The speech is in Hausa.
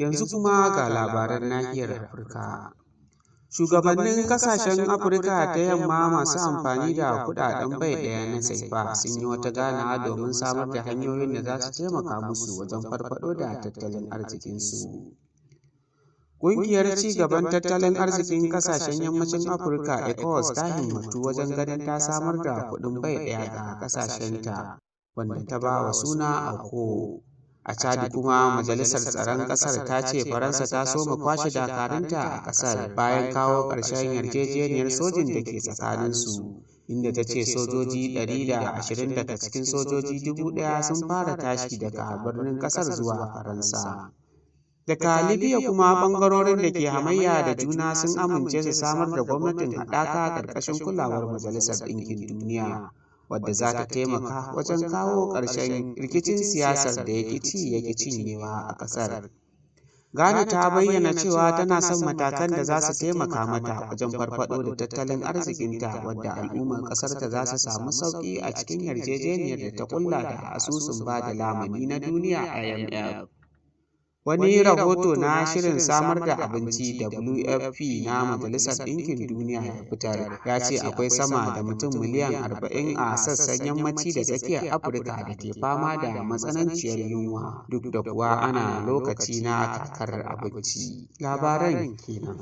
Yanzu kuma ga labaran nahiyar Afirka. Shugabannin ƙasashen Afirka ta Yamma masu amfani da kuɗaɗen bai ɗaya na Sefa sun yi wata ganawa domin samar da hanyoyin da za su taimaka musu wajen farfaɗo da tattalin arzikinsu. Ƙungiyar Ci gaban Tattalin Arzikin Ƙasashen Yammacin Afirka (ECOWAS) ta himmatu wajen ganin ta samar da kuɗin bai ɗaya ga ƙasashenta, wanda ta ba wa suna AFCOA. A Chad kuma, Majalisar Tsaron ƙasar ta ce Faransa ta soma kwashe dakarunta a ƙasar bayan kawo ƙarshen yarjejeniyar sojin da ke tsakaninsu, inda ta ce sojoji 120 daga cikin sojoji 1,000 sun fara tashi daga birnin ƙasar zuwa Faransa. Daga Libya kuma, ɓangarorin da ke hamayya da juna sun amince su samar da gwamnatin haɗaka ƙarƙashin kulawar Majalisar Ɗinkin Duniya, wadda za ta taimaka wajen kawo ƙarshen rikicin siyasar da ya ci ya cinyewa a ƙasar. Ghana ta bayyana cewa tana son matakan da za su taimaka mata wajen farfaɗo da tattalin arzikinta, wadda al'ummar ƙasarta za su samu sauƙi a cikin yarjejeniyar da ta ƙulla da asusun ba da lamuni na duniya IMF. Wani rahoto na Shirin Samar da Abinci (WFP) na Majalisar Ɗinkin Duniya ya fitar ya ce akwai sama da mutum miliyan 40 a sassan yammaci da tsakiyar Afirka da ke fama da matsananciyar yunwa, duk da kuwa ana lokaci na kakar abinci. Labaran kenan.